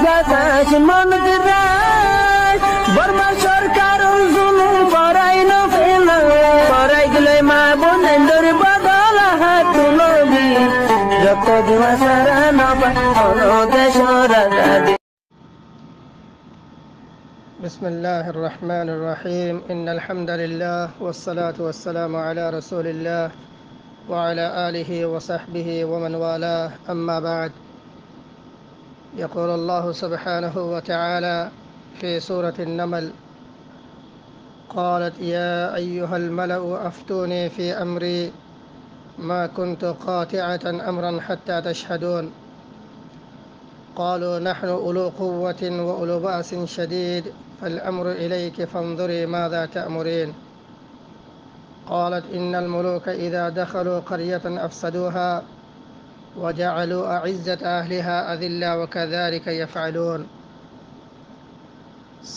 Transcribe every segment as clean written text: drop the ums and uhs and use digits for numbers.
বাতাস মন দিরাই বর্মা সরকার জুলুম করাই না ফেলা করাই গেলে মা বোনের বদল হাত নবী যত দিওয়া সারা না পায় দেশ রাজা। بسم الله الرحمن الرحيم إن الحمد لله والصلاة والسلام على رسول الله وعلى آله وصحبه ومن والاه أما بعد يقول الله سبحانه وتعالى في سورة النمل قالت يا أيها الملأ أفتوني في أمري ما كنت قاطعة أمرا حتى تشهدون قالوا نحن أولو قوة وأولو بأس شديد فالأمر إليك فانظري ماذا تأمرين قالت إن الملوك إذا دخلوا قرية أفسدوها وجعلوا أعزة أهلها أذلة وكذلك يفعلون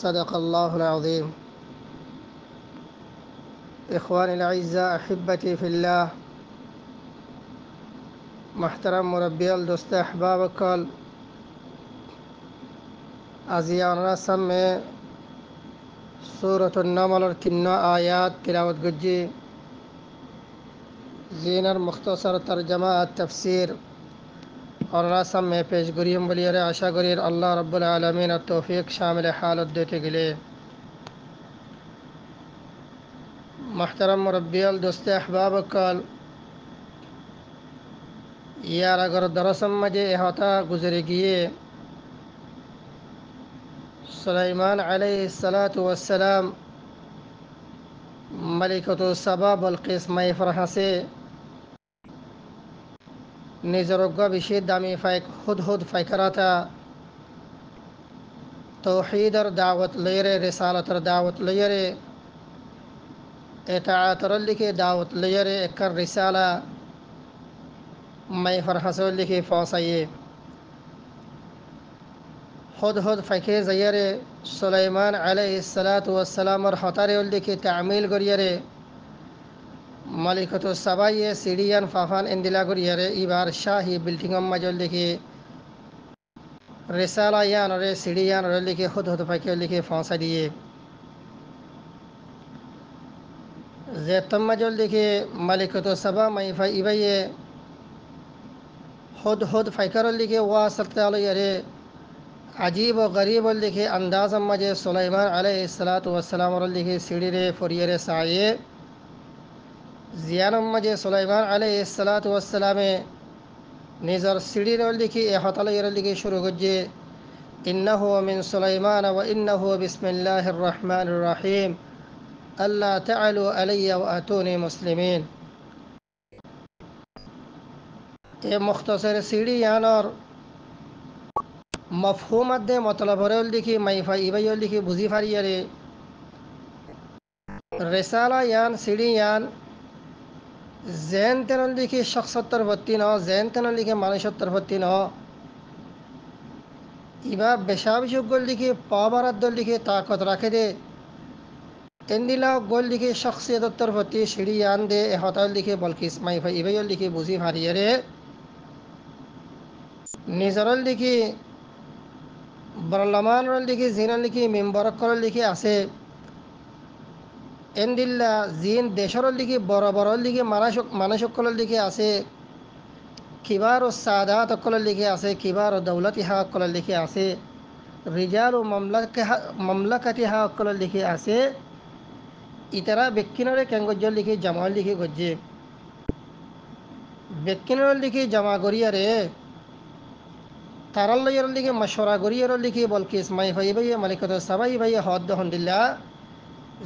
صدق الله العظيم إخواني الأعزاء أحبتي في الله محترم مربي الدوست أحباب الكل أزيانا سمي سورة النمل تنو آيات تلاوت گجي زينر مختصر ترجمة التفسير اور رسم میں پیش گریم بلیے عشا گریر اللہ رب العالمین التوفیق شامل حالت دیتے گلے محترم مربی الدوست احباب کال یار اگر درسم مجھے احاطہ گزرے گیے سلیمان علیہ السلام ملکۃ سبا بلقیس مئی فرح سے নিজরজ্ঞ বেশি দামি হুদ ফাইকারাতা তৌহিদর দাওয়াত লইরে রিসালাতর দাওয়াত লইরে ইতাআতর লিখে দাওয়াত লইরে একর রিসালা মাই ফরহাসল লিখে ফসায়ে হুদ ফাইকে যাইরে সুলাইমান আলাইহিস সালাতু ওয়াস সালামর হতারে লিখে তামিল করিরে মালিকত সাবাইয়ে সিডিয়ান ফাফান ইন্দিলা করিয়ারে ইবার শাহী বিল্ডিং মাজল লিখে রিসালা ইয়ান রে সিডিয়ান রে লিখে হুদ ফাইকে লিখে ফসা দিয়ে যে তমজল লিখে মালিকত সাবা মাইফা ইবাইয়ে হুদ ফাইকার লিখে ওয়াসত আলাইরে अजीब व गरीब लिखे अंदाज मजे सुलाइमान अलैहिस्सलाम लिखे सीढ़ी रे फुरियरे साये जियान मजे सुलाइमान अलैहिस्सलाम निजर सीढ़ी रे लिखी हतल लिखे शुरू गजे इन्नहु मिन सुलाइमान व इन्नहु बिस्मिल्लाहिर रहमानिर रहीम अल्ला तअलु अलैया व अतूनी मुस्लिमीन। ये मुख्तसर सीढ़ी यान और मफहूम दे मतलब हरल लिखी माइफा इबैल लिखी बुझी फारियरे रिसाला यान सीढ़ी यान जैन तेन लिखी शख्सत्तर बत्ती न जैन तेन लिखे मानुषत्तर बत्ती न इबा बेशाबिशुग गोल लिखी पावरत दल लिखी ताकत रखे दे इंदिला गोल लिखी शख्सियत्तर बत्ती सीढ़ी यान दे हतल लिखी बल्कि माइफा इबैल लिखी बुझी फारियरे निजरल लिखी बरलमान लिखी जीन लिखी मेम्बर कर लिखी आसे एंदिल्ला जीन देशर लिखी बड़ लिखी मानसकल लिखी आसे किबार सादात कल लिखी आसे किबार दौलत हा कल लिखी आसे रिजाल ममलकत हा कल लिखी आसे इतरा बेक्किनरे केंगोज लिखी जमा लिखी गज्जे बेक्किनर लिखी जमा गरियारे तारल लिखे मशवरा गरियर लिखी बल्कि इस्माई भाई भाई मलिकत सबाई भाई हद हंदिल्ला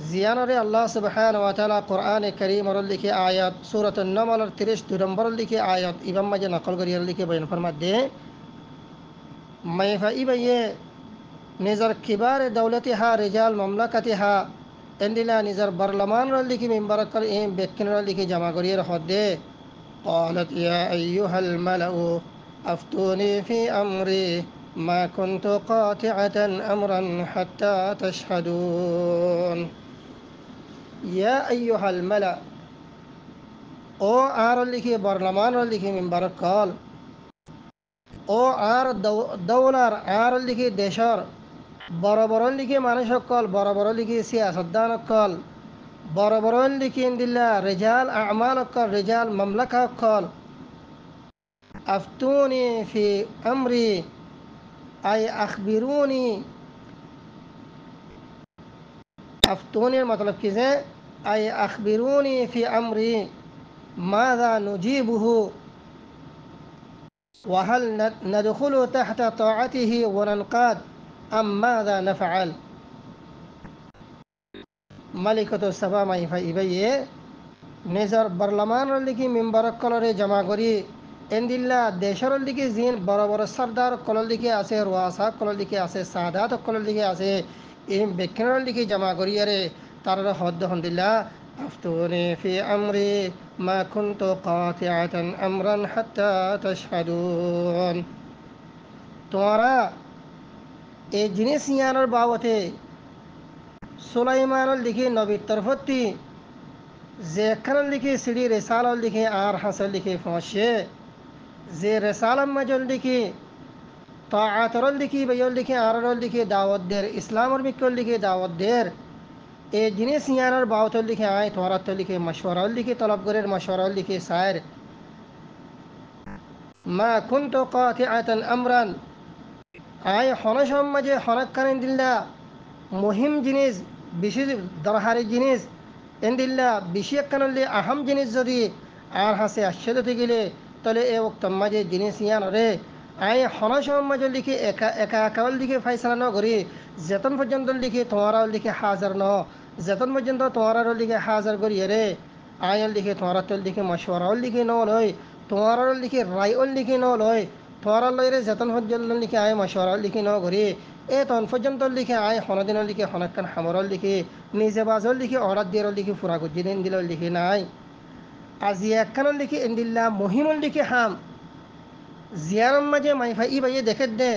जियान रे अल्लाह सुब्हानाहु व तआला कुरान करीम और लिखे आयत सूरत an-naml 32 नंबर लिखे आयत इबम मजे नकल गरियर लिखे बयान फरमा दे मैं भाई भाई निजर किबार दौलती हा रिजाल ममलकती हा इंदिला निजर बरलमान लिखी मेंबर कर बेकिन लिखी जमा गरियर हदे قالت يا أيها الملأ أفتوني في أمري ما كنت قاطعة أمرا حتى تشهدون يا أيها الملأ او آر लिखी बरलमान लिखी मेंबर कल ও আর দৌলার আর লিখি দেশর বড় বড় লিখি মানুষ সকল বড় বড় লিখি সিয়াসদ্দান সকল বড় বড় লিখি ইন্দিল্লা রেজাল আমাল সকল রেজাল মামলাকা সকল আফতুনি ফি আমরি আই আখবিরুনি আফতুনির মতলব কি যে আই আখবিরুনি ফি আমরি মাযা নুজিবুহু وهل ندخل تحت طاعته وننقاد أم ماذا نفعل মালিকত সাবা মাইফা ইবাইয়ে নিজর বর্লমানের লিখি মেম্বার কলরে জমা করি এন্দিল্লা দেশের দিকে জিন বড় বড় সর্দার কলর দিকে আছে রোয়াসা কলর দিকে আছে সাদাত কলর দিকে আছে এই বেক্ষণের দিকে জমা করি আরে তার হদ্দ হন্দিল্লা আফতুনি ফি আমরি মা কুনতু কাতিআতান আমরান হাত্তা তাশহাদুন তোমরা এই জিনিস ইয়ানোর বাবতে সুলাইমানুল লিখি নবীর তরফতি যে একখান লিখি সিঁড়ি রেসালল লিখি আর হাসল লিখি ফসে যে রেসালম মজল লিখি তাআতরল লিখি বয়ল লিখি আরল লিখি দাওয়াত দের ইসলামর মিকল লিখি দাওয়াত দের এই জিনিস ইয়ানোর বাবতল লিখি আয় তোমরা তো লিখি মশওয়ারাল লিখি তলব করের মশওয়ারাল লিখি সায়ের মা কুনতু কাতিআতান আমরান আয় হনসম মাঝে হনক কারেন দিল্লা মুহিম জিনিস বেশি দরকারি জিনিস এন্দিল্লা বেশি একখানলে আহম জিনিস যদি আর হাসে আশ্চর্য গেলে তাহলে এ ওক্তম মাঝে জিনিস ইয়ান রে আই হনসম মাঝে লিখে একা একা একাল দিকে ফাইসলা ন করি যেতন পর্যন্ত লিখে তোমারাও লিখে হাজার ন যেতন পর্যন্ত তোমারাও লিখে হাজার করি রে আয়ল লিখে তোমার তল লিখে মশওয়ারাও লিখে ন লয় তোমারাও লিখে রায়ল লিখে ন লয় তোমার লয়রে যেতন পর্যন্ত লিখে আয় মশওয়ারাও লিখে ন করি এ তন পর্যন্ত লিখে আয় হনদিনও লিখে হনকান হামরল লিখে নিজে বাজল লিখে অর্ডার দিয়ে লিখে ফুরা গুজি দিন দিল লিখে নাই আজি একখান লিখে এন্দিল্লা মহিমল লিখে হাম জিয়ারম মাঝে মাইফা ই বাইয়ে দেখে দে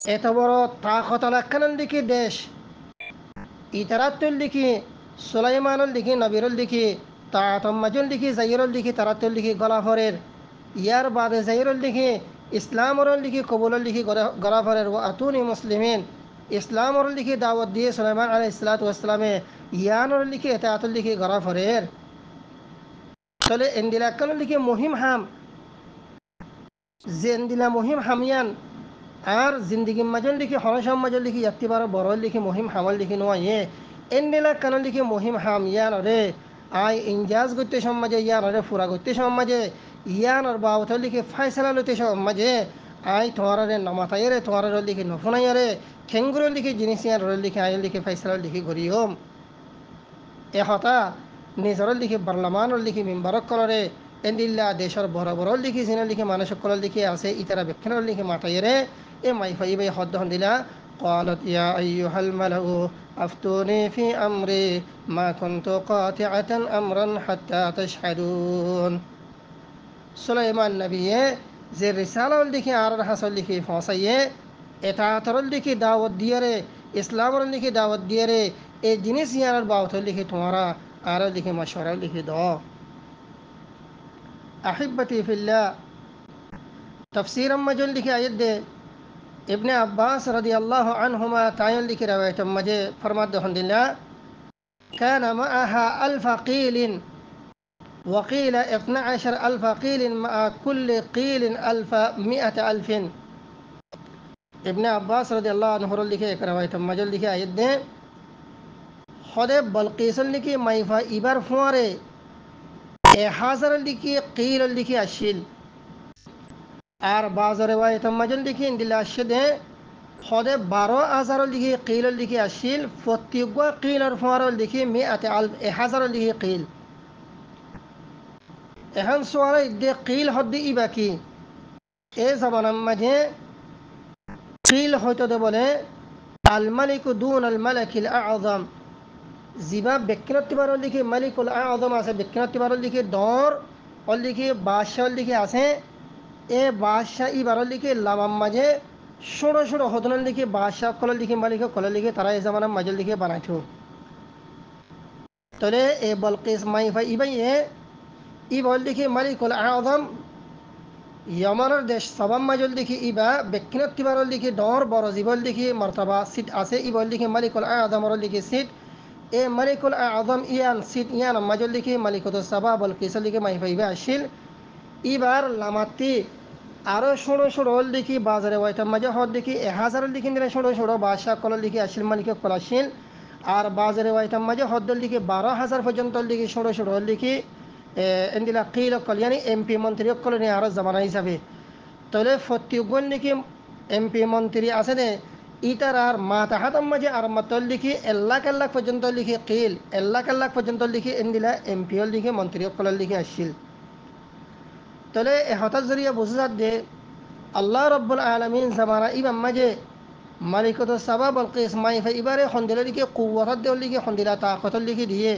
এত বড় তাকতল একখান লিখে দেশ ইতারাতুল লিখি সুলাইমানুল লিখি নবীরুল লিখি তাতম মাজুল লিখি জাইরুল লিখি তারাতুল লিখি গলাফরের ইয়ার বাদে জাইরুল লিখি ইসলামর লিখি কবুল লিখি গলাফরের ও আতুনি মুসলিমিন ইসলামর লিখি দাওয়াত দিয়ে সুলাইমান আলাইহিস সালাতু ওয়াস সালামে ইয়ানর লিখি এতাতুল লিখি গলাফরের তাহলে এন্দিলা কান লিখি মুহিম হাম যে এন্দিলা মুহিম হামিয়ান আর জিন্দগি মাজল লিখি হনসম মাজল লিখি একটিবার বড় লিখি মহিম হামল লিখি নয় এন্দিলা কান লিখি মহিম হাম ইয়ান রে আই ইনজাজ করতে সমাজে ইয়ান রে ফুরা করতে সমাজে ইয়ানোর বাবত লিখে ফাইসলা লইতে সমাজে আই তোমার রে নমাতাই রে তোমার লিখে নফুনাই রে খেঙ্গুর লিখে জিনিস ইয়ান লিখে আই লিখে ফাইসলা লিখে ঘুরি হোম এ হতা নিজর লিখে বার্লামানর লিখে মেম্বারক কলরে এন্দিল্লা দেশের বড় বড় লিখি জিনা লিখে মানুষ কলর লিখে আছে ইতারা বেক্ষণর লিখে মাতাই রে এ মাইফাই বাই হদ্দ হন্দিলা قالت يا أيها الملأ أفتوني في أمري ما كنت قاطعة أمرا حتى تشهدون সুলাইমান নবিয়ে যে রিসালাল লিখে আর হাসল লিখে ফসাইয়ে এতাতরল লিখে দাওয়াত দিয়ে রে ইসলামর লিখে দাওয়াত দিয়ে রে এই জিনিস ইয়ার বাউত লিখে তোমারা আর লিখে মশওয়ারা লিখে দাও আহিব্বতি ফিল্লাহ তফসির মজল লিখে আয়াত দে ইবনে আব্বাস রাদিয়াল্লাহু আনহুমা তায়ন লিখে রওয়ায়াত মজে ফরমাত দহনদিল্লা كان معها ألف قيل وقيل 12,000 قيل مع كل قيل 100,000 ইবনে আব্বাস রাদিয়াল্লাহু আনহু লিখে এক রওয়ায়াত মজল লিখে আয়াত দে খদে বলকিসল লিখে মাইফা ইবার ফুয়ারে 1000 লিখে কিল লিখে আসিল আর বাজ রওয়ায়াত মজল লিখে ইন্দিলা আসদে খদে 12,000 লিখে কিল লিখে আসিল প্রত্যেক কিলর ফুয়ারে লিখে 1000 লিখে কিল এখন সোয়ারে দে কিল হদ্দি ইবাকি এ জবানার মাঝে কিল হয়তো দে বলে আল মালিকু দুন আল মালাকিল আযম জিবা ব্যক্তিবার লিখে মালিকুল আযম আছে ব্যক্তিবার লিখে দর অল লিখে বাদশাহ লিখে আছে এ বাদশাহ ইবার লিখে লামাম মাঝে ষোড়ো ষোড়ো হদন লিখে বাদশাহ কল লিখে মালিক কল লিখে তারা এই জমানার মাঝে লিখে বানাইছো তাহলে এ বলকিস মাইফা ইবাই ই বল লিখে মালিকুল আযম ইয়মানের দেশ সবাম মাজল দেখি ইবা বেক্ষিণত তিবারল দেখি ডর বড় জীবল দেখি মর্তবা সিট আছে ইবল দেখি মালিকুল আদমরল দেখি সিট এ মালিকুল আদম ইয়ান সিট ইয়ান মাজল দেখি মালিকত সাবা বল কিসল দেখি মাই ফাইবা আসিল ইবার লামাতি আরো ষোড়ো ষোড়ো হল দেখি বাজারে ওয়াইতাম মাঝে হদ দেখি 1000 লিখি দিলে ষোড়ো ষোড়ো বাদশাহ কল লিখি আসিল মালিক কলাসিল আর বাজারে ওয়াইতাম মাঝে হদ্দল লিখি 12,000 পর্যন্ত লিখি ষোড়ো ষোড়ো হল লিখি এন্দিলা কিল কল ইয়ানি এমপি মন্ত্রী কল নিয়ে আরো জামানা হিসাবে তাহলে ফতিগুন লিখি এমপি মন্ত্রী আছে নে ইটার আর মাতাহাতাম মাঝে আর মাতল লিখি এল্লাক পর্যন্ত লিখি কিল এল্লাক পর্যন্ত লিখি এন্দিলা এমপি হল লিখি মন্ত্রী কল লিখি আসিল তাহলে হঠাৎ জরিয়া বোঝা যাত যে আল্লাহ রব্বুল আলমিন জামানা ইমাম মাঝে মালিকত সাবা বলকিস মাইফা ইবারে সন্দিলা লিখে কুয়াত দেওয়ার লিখে সন্দিলা তাকতর লিখে দিয়ে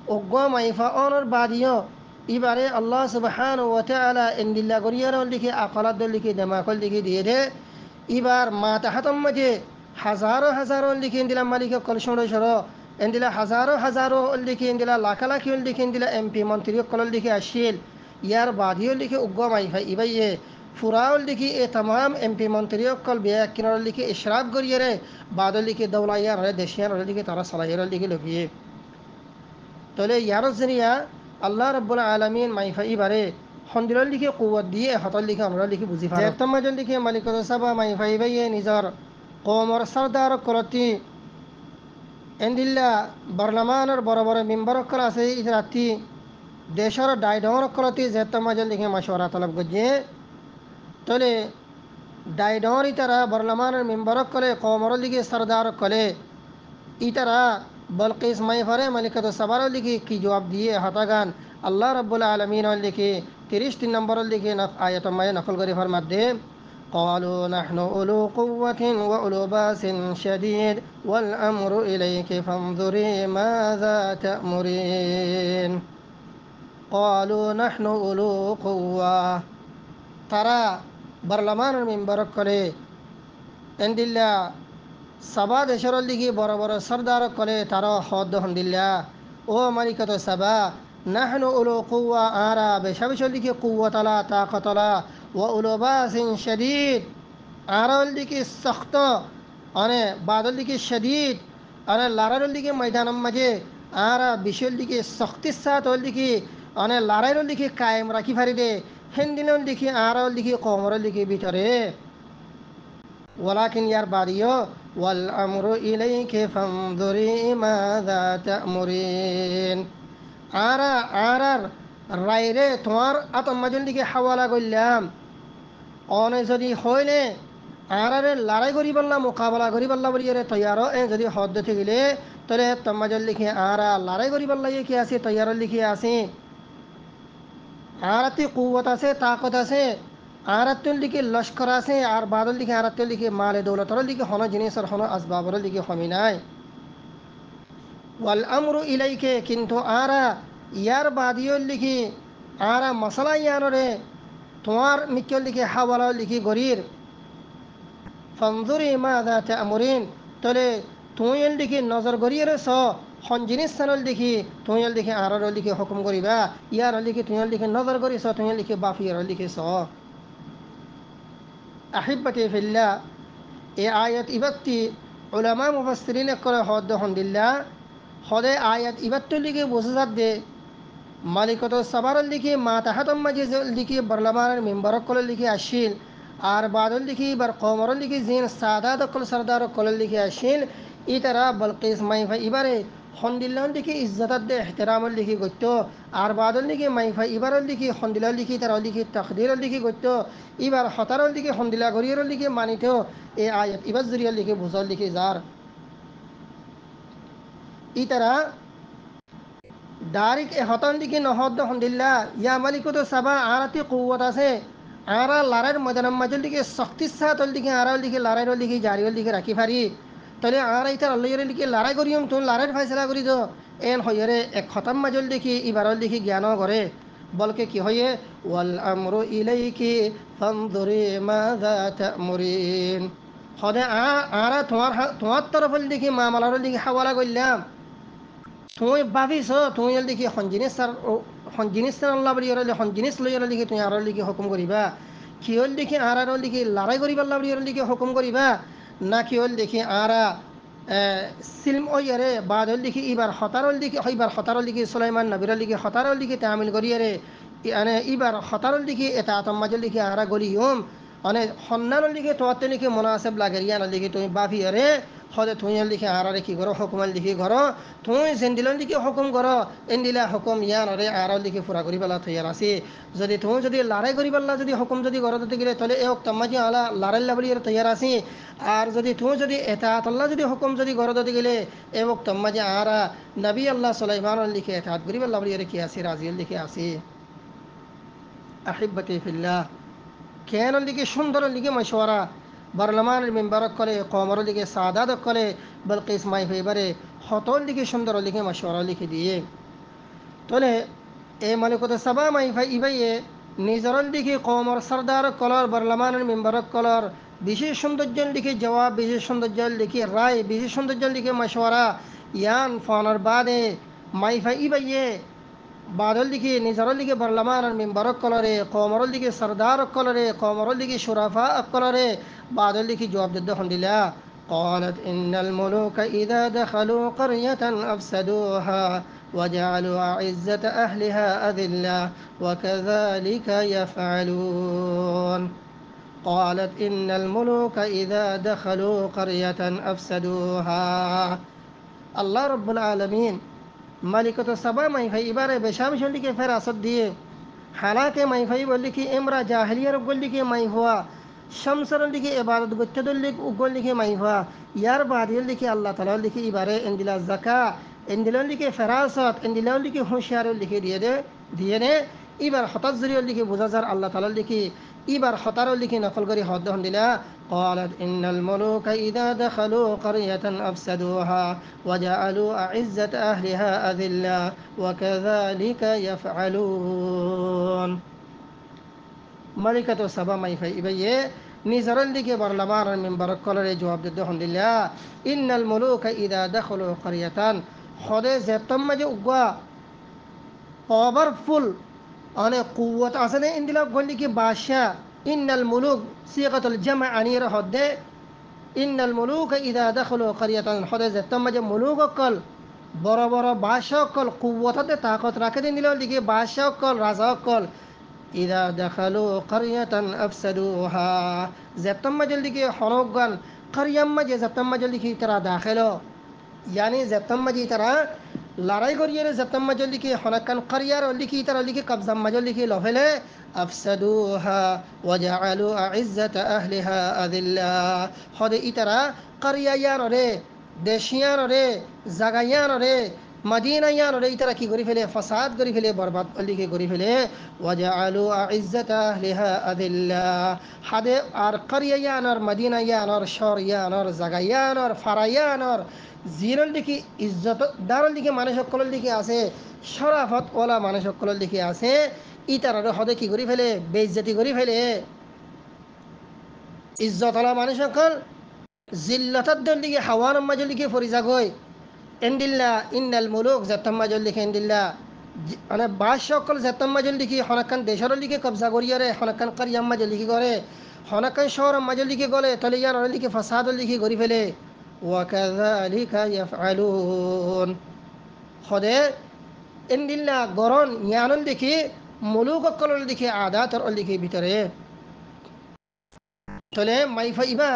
অজ্ঞ মাইফা অনর বাদিও ইবারে আল্লাহ সুবহান ওয়া তাআলা ইন্দিল্লা গরিয়ার লিখে আকলাত দেওয়ার লিখে দেমাকল লিখে দিয়ে দে ইবার মা তাহাতম মাঝে হাজারো লিখে ইন্দিলা মালিক কল সড়ো সড়ো ইন্দিলা হাজারো লিখে ইন্দিলা লাখি লিখে ইন্দিলা এমপি মন্ত্রী কল লিখে আসিল ইয়ার বাদিও লিখে উগ্র মাইফা ইবাইয়ে ফুরাউল লিখি এ तमाम এমপি মন্ত্রী কল বিয়া কিনার লিখে ইশরাফ করিয়ে রে বাদল লিখে দৌলাইয়ার রে দেশিয়ার লিখে তারা সালাহির লিখে লভিয়ে তাহলে ইয়ার জরিয়া আল্লাহ রব্বুল আলামিন মাইফা ইবারে সন্দির লিখে কুয়াত দিয়ে হতর লিখে আমরা লিখে বুঝি পারে তমাজন লিখে মালিক সাবা মাইফা ইবাইয়ে নিজর কমর সরদার কলতি এন্দিল্লা বর্ণমানের বড় বড় মেম্বার কল আছে রাতি দেশের ডাইডর কলতি জেতমাজন লিখে মাশওয়ারা তলব গজিয়ে তাহলে ডাইডর ইতারা বর্ণমানের মেম্বার কলে কমর লিখে সরদার কলে ইতারা বলকিস মাইফারে মালিকত সাবার লিখে কি জবাব দিয়ে হতাগান আল্লাহ রব্বুল আলমিন লিখে 33 নম্বর লিখে আয়াত মায়ে নকল করে ফরমাত দে قالوا نحن أولو قوة وأولو باس شديد والأمر إليك فانظري ماذا تأمرين قالوا نحن أولو قوة তারা বর্লমানের মেম্বার করে এন্দিল্লা সাবা দেশের লিখি বড় বড় সর্দার করে তারা হদ হন্দিল্লা ও মালিকত সাবা নাহনু উলু কুওয়া আরা বেশা বেশা লিখি কুওয়াতলা তাকতলা ও উলু বাসিন শদীদ আরল লিখি সখ্ত আনে বাদল লিখি শদীদ আনে লারার লিখি ময়দানম মাঝে আরা বিশল লিখি শক্তির সাথ লিখি আনে লারাইর লিখি কায়েম রাখি ফারি দে হিন্দিন লিখি আরল লিখি কমর লিখি ভিতরে ওয়ালাকিন ইয়ার বাড়িও ওয়াল আমরু ইলাইকা ফানজুরি মাযা তা'মুরিন আরার রাইরে তোমার আতমাজন দিকে হাওয়ালা করলাম অনে যদি হইলে আরারে লড়াই করি বললাম মোকাবেলা করি বললাম বলিয়ে তৈয়ার যদি হদ থাকিলে তাহলে তমাজন লিখে আরা লড়াই করি বললাই কি আছে তৈয়ার লিখে আছে আরাতে কুওয়াত আছে তাকত আছে আরাতুল লিখে লস্কর আছে আর বাদল লিখে আরাতুল লিখে মালে দৌলতর লিখে হন জিনিসের হন আসবাবর লিখে হমি নাই ওয়াল আমরু ইলাইকে কিন্তু আরা ইয়ার বাদিয়ল লিখি আরা মশলা ইয়ানরে তোমার মিক্কল লিখে হাওয়ালা লিখি গরির ফনজুরি মাযা তা'মুরিন তলে তুইল লিখি নজর গরিয়ের স হন জিনিস সানল লিখি তুইল লিখে আরার লিখে হুকুম করিবা ইয়ার লিখি তুইল লিখে নজর করিস তুইল লিখে বাফিয়ার লিখে স আহিব্বতি ফিল্লাহ এই আয়াত ইবাত্তি উলামা মুফাসসিরিন করে হদ হন্দিল্লা হদে আয়াত ইবাত্তু লিখে বোঝা যাত দে মালিকত সাবার লিখে মা তাহাতম মাঝে লিখে বর্লমানের মেম্বার কলে লিখে আসিল আর বাদল লিখি বার কমর লিখে জিন সাদাত কল সরদার কলে লিখে আসিল ইতারা বলকিস মাইফা ইবারে হন্দিল্লা লিখে ইজ্জত দে এহতেরাম লিখে গত্য আর বাদল লিখে মাইফা ইবার লিখে হন্দিলা লিখে তারা লিখে তাকদির লিখে গত্য ইবার হতার লিখে হন্দিলা গরিয়র লিখে মানিত এই আয়াত ইবার জরিয়া লিখে বুঝল লিখে যার ইতারা ডাইরেক্ট হতন লিখে নহদ হন্দিল্লা ইয়া মালিকত সাবা আরাতি কুওয়াত আছে আরা লড়াইয়ের ময়দানের মাঝে লিখে শক্তির সাথ লিখে আরা লিখে লড়াইয়ের লিখে জারির লিখে রাখি ফারি তাহলে আর ইতার আল্লাহরে লিখে লড়াই করিম তুমি লড়াইয়ের ফাইসলা করি তো এন হইরে এক খতম মাজল দেখি ইবারল লিখি জ্ঞান করে বলকে কি হয়ে ওয়াল আমরু ইলাইকি ফানজুরি মাযা তা'মুরিন হদে আরা তোমার তরফ লিখি মামলার লিখি হাওয়ালা করলাম তুই ভাবিস তুই দেখি হন জিনিস হন জিনিস আল্লাহ বলি ওরা হন জিনিস লই ওরা লিখে তুমি আর লিখে হুকুম করিবা কি হল দেখি আর লিখে লড়াই করিবা আল্লাহ বলি ওরা লিখে হুকুম করিবা না কি হল দেখি আরা সিলম ওয়ারে বাদ হল দেখি ইবার হতারল দিকে হইবার হতারল দিকে সুলাইমান নবীর দিকে হতারল দিকে তামিল করিয়ারে মানে ইবার হতারল দিকে এটা আতম্মাজল দিকে আরা গলিয়ম মানে সন্ন্যানের দিকে তোয়াতে লিখে মনাসেব লাগে ইয়ানোর দিকে তুমি বাফি আরে হদে তুই লিখে আরারে কি করো হুকুমাল দিকে করো তুই জেন্দিলন দিকে হুকুম করো এন্দিলা হুকুম ইয়ানরে আরল দিকে ফুরা করি পেলা থইয়ার আছে যদি তুই যদি লড়াই করি পারলা যদি হুকুম যদি করো দিতে গেলে তাহলে এ তম্মাজি আলা লড়াইলা বলি তৈয়ার আছে আর যদি তুই যদি এতাত আল্লাহ যদি হুকুম যদি করো দিতে গেলে এ তম্মাজি আরা নবী আল্লাহ সুলাইমানের লিখে এতাত করি পারলা বলি কি আছে রাজিয়াল লিখে আছে আহিব্বতি ফিল্লাহ কেন দিকে সুন্দর দিকে মশওয়ারা বার্লামানের মেম্বারক করে কমর দিকে সাদাত করে বলকিস মাই ফেবারে হতল দিকে সুন্দর দিকে মশওয়ারা লিখে দিয়ে তোলে এ মালিকত সাবা মাই ফাই ইবাইয়ে নিজরল দিকে কমর সর্দার কলর বার্লামানের মেম্বারক কলর বিশেষ সৌন্দর্যের দিকে জবাব বিশেষ সৌন্দর্যের দিকে রায় বিশেষ সৌন্দর্যের দিকে মশওয়ারা ইয়ান ফোনের বাদে মাই ফাই ইবাইয়ে বাদল দিকে নিজরল দিকে বার্লামান আর মেম্বারক কলরে কমরল দিকে সর্দার কলরে কমরল দিকে সুরাফা কলরে বাদল দিকে জবাব দিতে হন্দিলা قالت إن الملوك إذا دخلوا قرية أفسدوها وجعلوا أعزة أهلها أذلة وكذلك يفعلون قالت إن الملوك إذا دخلوا قرية أفسدوها الله رب العالمين মালিকত সাবা মাইফাই এবারে বেশামিশন দিকে ফের আসদ দিয়ে হালাকে মাইফাই বললি কি এমরা জাহেলিয়ার উগল দিকে মাই হওয়া শামসরল দিকে এবাদত গত্যদল দিকে উগল দিকে মাই হওয়া ইয়ার বাদিল দিকে আল্লাহ তালার দিকে এবারে এন্দিলা জাকা এন্দিলন দিকে ফেরাসত এন্দিলন দিকে হুঁশিয়ারল দিকে দিয়ে নে এবার হঠাৎ জরিয়ল দিকে বোঝা যার আল্লাহ তালার দিকে এবার হতারল দিকে নকল করে হদ দিলা قالت إن الملوك إذا دخلوا قرية أفسدوها وجعلوا أعزة أهلها أذلة وكذلك يفعلون ملكة سبا ما يفعي نزرل ديكي برلمان من بركولر جواب دده لله إن الملوك إذا دخلوا قرية خده زتم جوغا powerful أنا قوة أصلا إن دلاب قول لك باشا إن الملوك صيغة الجمع عنير هده إن الملوك إذا دخلوا قرية خده زتم جو ملوك قل বড় বড় বাসকল কুওয়াতে তাকত রাখে দিন দিল দিকে বাসকল রাজাকল ইদা দেখালো কারিয়াতান আফসাদুহা জেতম্মা জলদিকে হনগান কারিয়াম্মা যে জেতম্মা জলদিকে তারা দাখিলো यानी जतम्मा जी तरह लड़ाई करिए जतम्मा जल्दी की हनकन करियर और लिखी तरह लिखी कब्जा मजल लिखी लोहले अफसदूहा वजअलू इज्जत अहलिहा अदिल्ला खुद इतरा करियायान रे देशियान रे जगायान रे मदीनायान रे इतरा की गरी फेले फसाद गरी फेले बर्बाद लिखी गरी फेले वजअलू इज्जत अहलिहा अदिल्ला हदे और करियायान और मदीनायान और शौरियान और जगायान और फरायान और জিরল দিকে ইজ্জত দারল দিকে মানুষ সকলের দিকে আছে শরাফত ওলা মানুষ সকলের দিকে আছে ইতার হদে কি করি ফেলে বেইজ্জতি করি ফেলে ইজ্জত ওলা মানুষ সকল জিল্লতর দল দিকে হাওয়ান মাজল দিকে ফরিজা গই এন্দিল্লা ইন্নাল মুলুক জাতাম মাজল দিকে এন্দিল্লা মানে বাস সকল জাতাম মাজল দিকে হনাকান দেশর দিকে কবজা করিয়ারে হনাকান কারিয়াম মাজল দিকে করে হনাকান শহর মাজল দিকে গলে তাহলে ইয়ার দিকে ফাসাদ দিকে করি ফেলে وكذلك يفعلون خده ان دلنا গরন ইয়ানল দেখি মুলুক কলল দেখি আদাত আর দেখি ভিতরে তলে মাইফা ইবা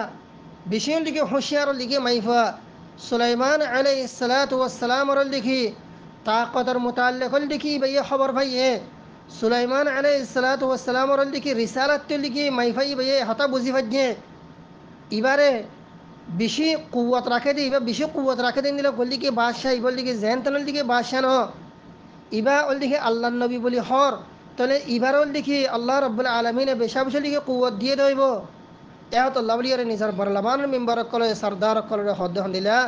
বিশেন দিকে হুঁশিয়ার দিকে মাইফা সুলাইমান আলাইহিস সালাতু ওয়াস সালাম আর দেখি তাকতর মুতাল্লিক দেখি ভাই খবর ভাইয়ে সুলাইমান আলাইহিস সালাতু ওয়াস সালাম আর দেখি রিসালাত লিখি মাইফা ভাই হতা বুঝি ফাজে ইবারে বেশি কুয়াত রাখে দিই এবার বেশি কুয়াত রাখে দিন দিলে বললি কি বাদশাহ বল দিকে জেন তাল দিকে বাদশাহ ন ইবা ওল দিকে আল্লাহ নবী বলি হর তাহলে ইবার ওল দেখি আল্লাহ রব্বুল আলমিনে বেশা বেশি দিকে কুয়াত দিয়ে দেব এত আল্লাহ বলি আর নিজের বরলামান মেম্বার কলে সর্দার কলে হদ দিলা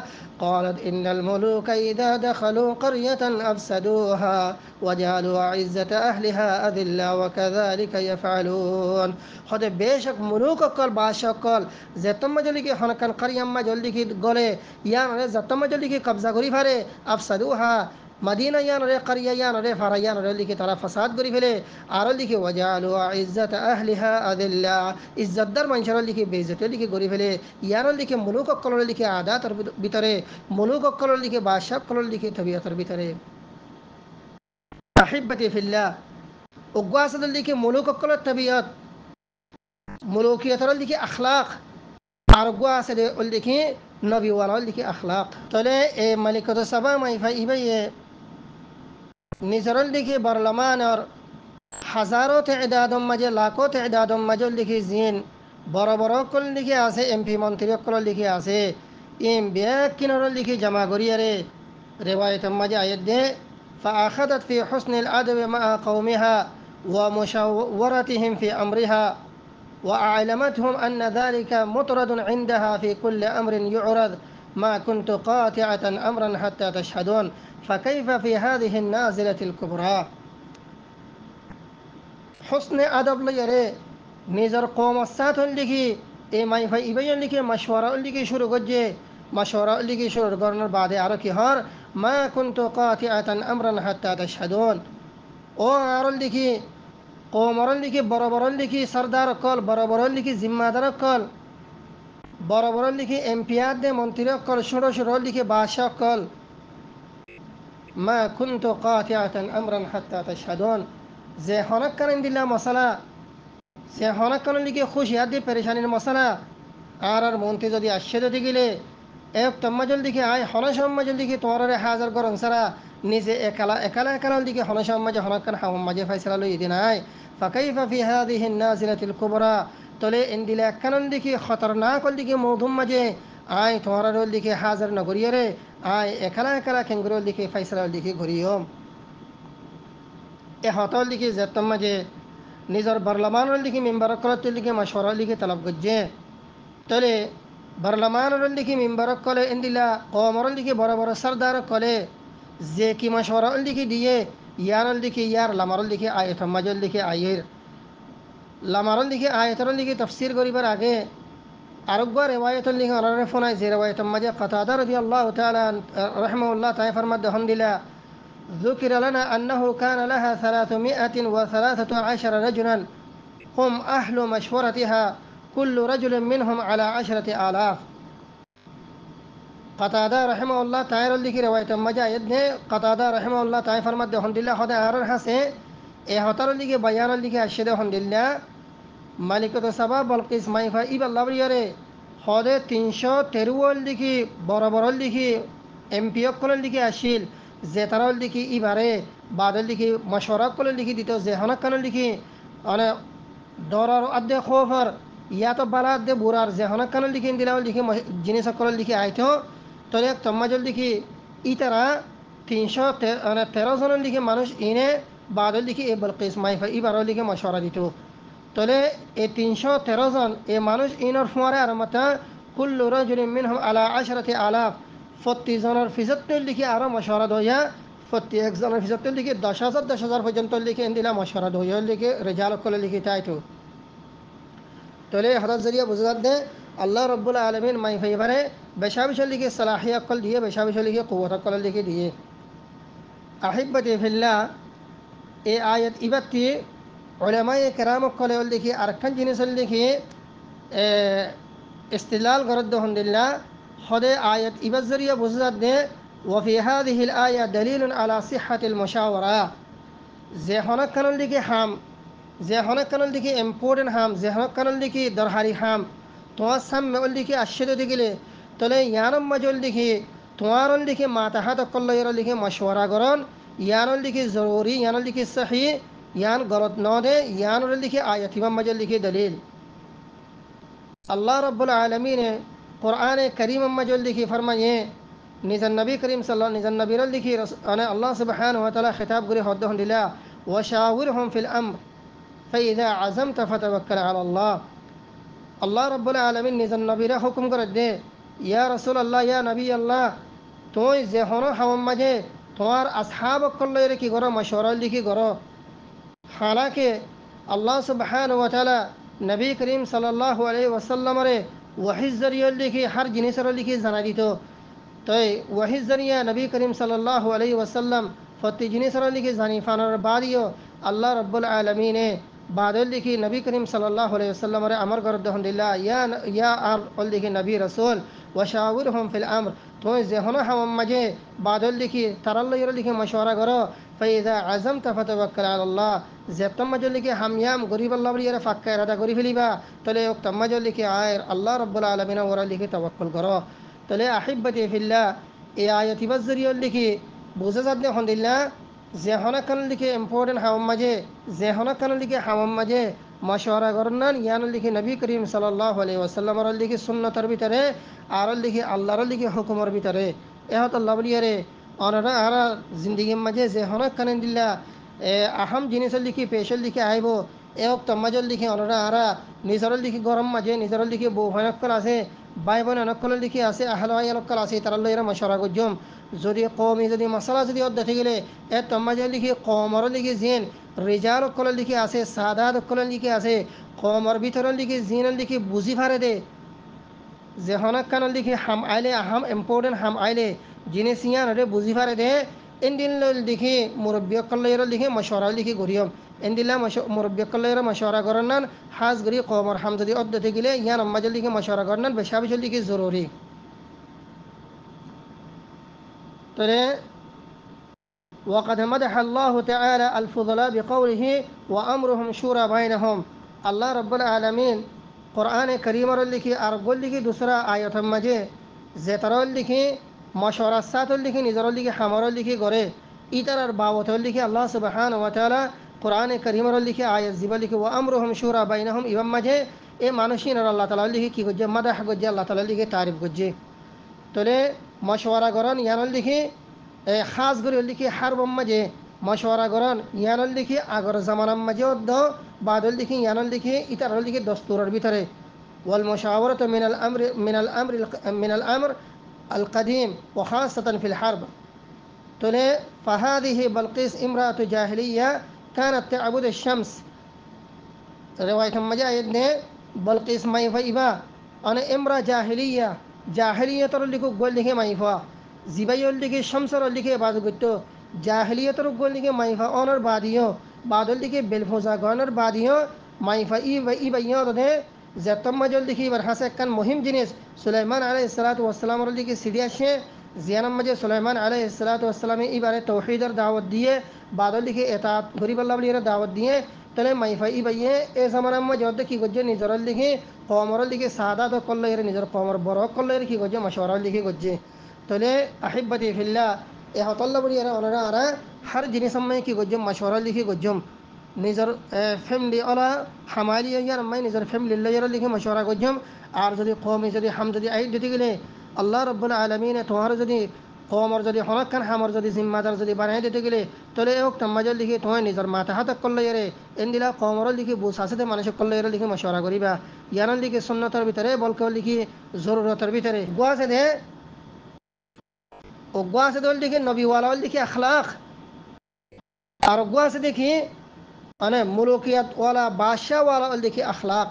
قالت إن الملوك إذا دخلوا قرية أفسدوها وجعلوا عزة أهلها أذلة وكذلك يفعلون خد بيشك ملوك قال باشا قال زتم مجلي كي هنكن قرية مجلي كي قال يا زتم مجلي كي قبضة غري فاره أفسدوها মদিনা ইয়ানরে কারিয়া ইয়ানরে ফারা ইয়ানরে লিখে তারা ফাসাদ করে ফেলে আরও লিখে ওয়াজালু ইজ্জাত আহলিহা আদিল্লা ইজ্জতদার মানুষের লিখে বেইজ্জত লিখে করে ফেলে ইয়ারও লিখে মুলুক অক্কলের লিখে আদাতর ভিতরে মুলুক অক্কলের লিখে বাদশাহ অক্কলের লিখে তবিয়তের ভিতরে আহিব্বতি ফিল্লাহ উগ্গাসদের লিখে মুলুক অক্কলের তবিয়ত মুলুকিয়তর লিখে আখলাক আর উগ্গাসদের লিখে নবী ওয়ালার লিখে আখলাক তাহলে এ মালিকত সাবা মাইফা ইবাইয়ে নিজরল লিখে বর্লমানর হাজারো তেদাদম মাঝে লাখো তেদাদম মাঝে লিখে জিন বড় বড় কল লিখে আছে এমপি মন্ত্রী কল লিখে আছে ইম ব্যাগ কিনার লিখে জমা করিয়ারে রেওয়ায়ত মাঝে আয়াত দে فأخذت في حسن الأدب مع قومها ومشاورتهم في أمرها وأعلمتهم أن ذلك مطرد عندها في كل أمر يعرض ما كنت قاطعة أمرا حتى تشهدون فكيف في هذه النازلة الكبرى حسن أدب ليره نظر قوم السات لكي إما يبين لكي مشورة لكي شروع قجي مشورة لكي شروع قرن بعد عركي هار ما كنت قاطعة أمرا حتى تشهدون او أرل لكي قوم أرل لكي برابر لكي سردار قال برابر لكي زمادار قال برابر لكي امپیاد دے منتری قال شروع لكي بادشاہ قال ما كنت قاطعة أمرا حتى تشهدون زي هناك كان دلله مسألة زي هناك كان لكي خوش يادي پریشانی مسألة آرار منتری যদি আসছে যদি গেলে এক তম্মাজল দিকে আয় হনসম মাজল দিকে তোমারে হাজার করন সারা নিজে একালা একালা একালা দিকে হনসম মাঝে হনকান হাম মাঝে ফয়সালা লই দিন আয় ফাকাইফা ফি হাদিহি النازلة الكبرى তলে ইনদিলা কানন দিকে খতরনাক দিকে মৌধুম মাঝে আয় তোমারে দিকে হাজার নগরিয়ারে আয় একালা একালা কেঙ্গুরল দিকে ফয়সালা দিকে ঘুরিয়ম এ হতল দিকে জেতম মাঝে নিজর বর্লমানর দিকে মেম্বার করতে দিকে মশওয়ারা দিকে তলব গজ্জে তলে বর্লমানর দিকে মেম্বার কলে ইনদিলা কওমর দিকে বড় বড় সরদার কলে যে কি মশওয়ারা দিকে দিয়ে ইয়ারল দিকে ইয়ার লামারল দিকে আয়াত মাজল দিকে আয়ের লামারল দিকে আয়াতর দিকে তাফসীর করিবার আগে আরোগ্য রিওয়ায়াতুল লিখে অনরে ফোনায় যে রিওয়ায়াত মাঝে কাতাদা রাদিয়াল্লাহু তাআলা রাহিমাহুল্লাহ তাআলা ফরমাদ দহনদিলা ذكر لنا أنه كان لها 313 رجلا هم أهل مشورتها كل رجل منهم على 10,000 قتادة رحمه الله تعالى لكي رواية مجايد نے قتادة رحمه الله تعالى فرمت دے الحمدللہ خدا آرر حسے اے حتر لکي بیان لکي اشد الحمدللہ ملکت سبا بلقیس مائفا ایب اللہ بریارے خدا 313 لکي برابر لکي امپیوک کلن لکي اشیل زیترال لکي ایبارے بعد لکي مشورہ کلن لکي دیتو زیحنک کلن لکي انا دورار ادے خوفر یا تو بلاد دے بورار زیحنک کلن لکي اندلاول لکي جنیسا کلن لکي آئیتو তো এক তম্মাজল দেখি ইতারা 313 জনের দিকে মানুষ ইনে বাদল দিকে এ বলকিস মাইফা ইবারও দিকে মশওয়ারা দিত তলে এই 313 জন এ মানুষ ইনর ফুয়ারে আর মাতা কুল্লু রাজুলিন মিনহুম আলা 10,000 প্রতি জনের ফিজতের দিকে আরো মশওয়ারা দয়া প্রতি এক জনের ফিজতের দিকে 10,000 পর্যন্ত লিখে দিলা মশওয়ারা দয়া লিখে রিজাল কলে লিখে তাইতো তলে হঠাৎ জরিয়া বুঝাত দে আল্লাহ রব্বুল আলমিন মাইফা এবারে বেশাবিশাল লিখে সালাহিয়া কল দিয়ে বেশাবিশাল লিখে কুওয়াত কল লিখে দিয়ে আহিব্বতি ফিল্লাহ এ আয়াত ইবাতি উলামায়ে কেরাম কল লিখে আরেকখান জিনিস লিখে ইস্তিলাল গরদ আলহামদুলিল্লাহ হদে আয়াত ইবাত জরিয়া বুঝাত দে وفي هذه الآية دليل على صحة المشاورة যে হনক কানল লিখে হাম যে হনক কানল লিখে ইম্পর্টেন্ট হাম যে হনক কানল লিখে দরহারি হাম তোমার সামনে লিখে আশ্চর্য দিলে তলে ইয়ানম মাজল লিখে তোমার লিখে মাতাহাত কল্লয়ের লিখে মশওয়ারা করন ইয়ানল লিখে জরুরি ইয়ানল লিখে সহি ইয়ান গলত ন দে ইয়ানর লিখে আয়াত ইমাম মাজল লিখে দলিল আল্লাহ রব্বুল আলমিন কোরআন করিম মাজল লিখে ফরমায়ে নিজান নবী করিম সাল্লাল্লাহু নিজান নবীর লিখে আল্লাহ সুবহানাহু ওয়া তাআলা খিতাব করে হদ দিলা ওয়াশাওিরহুম ফিল আমর ফাইযা আযামতা ফাতাওয়াক্কাল আলা আল্লাহ আল্লাহ রব্বুল আলমিন নিজান নবীরা হুকুম করে দে ইয়া রসুল আল্লাহ ইয়া নবী আল্লাহ তুই যে হন হাওয়াম মাঝে তোমার আসহাব কল্লয়ের কি করো মশওয়ারা লিখি করো হালাকে আল্লাহ সুবহানাহু ওয়া তাআলা নবী করিম সাল্লাল্লাহু আলাইহি ওয়াসাল্লামরে ওয়াহির জরিয়া লিখি হর জিনিসের লিখি জানা দিত তাই ওয়াহিদ জানিয়া নবী করিম সাল্লাল্লাহু আলাইহি ওয়াসাল্লাম ফতি জিনিসর লিখি জানি ফানোর বাদিও আল্লাহ রব্বুল আলমিনে বাদল লিখি নবী করিম সাল্লাল্লাহু আলাইহি ওয়াসাল্লামরে আমার গরদ দহন্দিল্লা ইয়া আর লিখি নবী রসুল ওয়াশাউর হুম ফিল আমর তো যেহন হাম মাঝে বাদল লিখি তারাল্লাহ লিখি মশওয়ারা করো ফাইদা আজম তাফাতাওয়াক্কাল আলাল্লাহ যেতম মাঝে লিখি হামিয়াম গরিব আল্লাহ বলিয়ারে ফাক্কা ইরাদা করি ফেলিবা তাহলে তম মাঝে লিখি আয়ের আল্লাহ রব্বুল আলমিনা ওরা লিখি তাওয়াক্কুল করো তাহলে আহিব্বতি ফিল্লাহ এই আয়াত ইবাজ জরিয়র লিখি বুঝে যাত আলহামদুলিল্লাহ যে হনাকান লিখে ইম্পর্টেন্ট হাওয়াম মাঝে যে হনাকান লিখে হাওয়াম মাঝে মশওয়ারা করনান ইয়ান লিখে নবী করিম সাল্লাল্লাহু আলাইহি ওয়াসাল্লামর লিখে সুন্নতর ভিতরে আর লিখে আল্লাহর লিখে হুকুমর ভিতরে এহত আল্লাহ বলিয়ারে অনরা আরা জিন্দগির মাঝে যে হনাকান দিল্লা আহম জিনিসের লিখি পেশের লিখে আইব এওক তম্মাজর লিখে অনরা আরা নিজর লিখি গরম মাঝে নিজর লিখে বউ ভয়নক্কল আছে ভাই বোন অনক্কল লিখে আছে আহল অনক্কল আছে তারা লইরা মশওয়ারা করজম যদি কমই যদি মশলা যদি অর্ধে গেলে এ তম্মাজর লিখে কমর লিখে জিন রেজাল অক্কল লিখে আছে সাদাত অক্কল লিখে আছে কমর ভিতরের লিখে জিনের লিখে বুঝি ফারে দে যে হনাক্কানের লিখে হাম আইলে আহাম ইম্পর্টেন্ট হাম আইলে জিনিস ইয়ান বুঝি ফারে দে এন্দিন লিখে মুরব্বী অক্কলের লিখে মশওয়ারা লিখে গরিয়ম এন্দিল্লা মুরব্বী অক্কলের মশওয়ারা করান হাজ গরি কমর হাম যদি অর্ধে গেলে ইয়ান আম্মাজর লিখে মশওয়ারা করান বেশা বেশি লিখে জরুরি তবে وقد مدح الله تعالى الفضلاء بقوله وأمرهم شورى بينهم الله رب العالمين قرآن كريم লিখি আর গল লিখি দুসরা আয়াত মাঝে জেতারল লিখি মশওয়ারা সাতল লিখি নিজর লিখি হামরল লিখি করে ইতারার বাবতল লিখি আল্লাহ সুবহানাহু ওয়া তাআলা কোরআনে করিমর লিখি আয়াত জিবা লিখি ওয়া আমরুহুম শুরা বাইনাহুম ইমাম মাঝে এ মানুষিন আল্লাহ তাআলা লিখি কি গজ্জে মাদাহ গজ্জে আল্লাহ তাআলা লিখি তারিফ গজ্জে তলে মশওয়ারা গরন ইয়ানল লিখি খাস করে লিখি হারবম মাঝে মশওয়ারা গরন ইয়ানল লিখি আগর জামানাম মাঝে অর্ধ বাদল লিখি ইয়ানল লিখি ইতারল লিখি দস্তুরের ভিতরে ওয়াল মুশাওয়ারাতু মিনাল আমর القديم وخاصة في الحرب تلي فهذه بلقيس امرأة جاهلية كانت تعبد الشمس رواية مجاهد نے بلقيس مايفا إبا أنا امرأة جاهلية ترى لكو قول لكي مايفا زبايا لكي شمس ترى لكي بعض قلتو جاهلية ترى قول لكي مايفا أونر بعديو بعد لكي بالفوزا غانر بعديو مايفا إبا يوضا زتم مجل لكي برحاسة كان مهم جنس سليمان عليه الصلاة والسلام لكي سيدياشي জিয়ানাম মাঝে সুলাইমান আলাইহিস সালাতু ওয়াস সালাম এবারে তৌহিদের দাওয়াত দিয়ে বাদল লিখে এতাত গরিব আল্লাহ বলিয়ে দাওয়াত দিয়ে তাহলে মাইফাই বাইয়ে এ জামানাম মাঝে অর্ধে কি করছে নিজর লিখে কমর লিখে সাদাত করলে এর নিজের কমর বড় করলে এর কি করছে মশওয়ারা লিখে করছে তাহলে আহিব্বাতি ফিল্লাহ এ হতল্লা বলিয়ে ওনারা আরা হর জিনিস সময় কি করছে মশওয়ারা লিখে করছে নিজের ফ্যামিলি ওলা হামালি ইয়ার মাই নিজের ফ্যামিলি লইয়ার লিখে মশওয়ারা করছে আর যদি কমে যদি হাম যদি আই দিতে গেলে আল্লাহ রব্বুল আলমিনে তোমার যদি কমর যদি হনকান হামর যদি জিম্মাদার যদি বানাই দিতে গেলে তাহলে এক তম্মাজল লিখে তোমার নিজের মাথা হাতক করলে এরে এন্দিলা কমর লিখে বুঝ আসতে মানুষ করলে এর লিখে মশওয়ারা করিবা ইয়ান লিখে সুন্নতর ভিতরে বলকে লিখে জরুরতের ভিতরে গোয়াছে দে ও গোয়াছে দল লিখে নবীওয়ালা লিখে আখলাক আর গোয়াছে দেখি মানে মুলুকিয়াত ওয়ালা বাদশাহওয়ালা লিখে আখলাক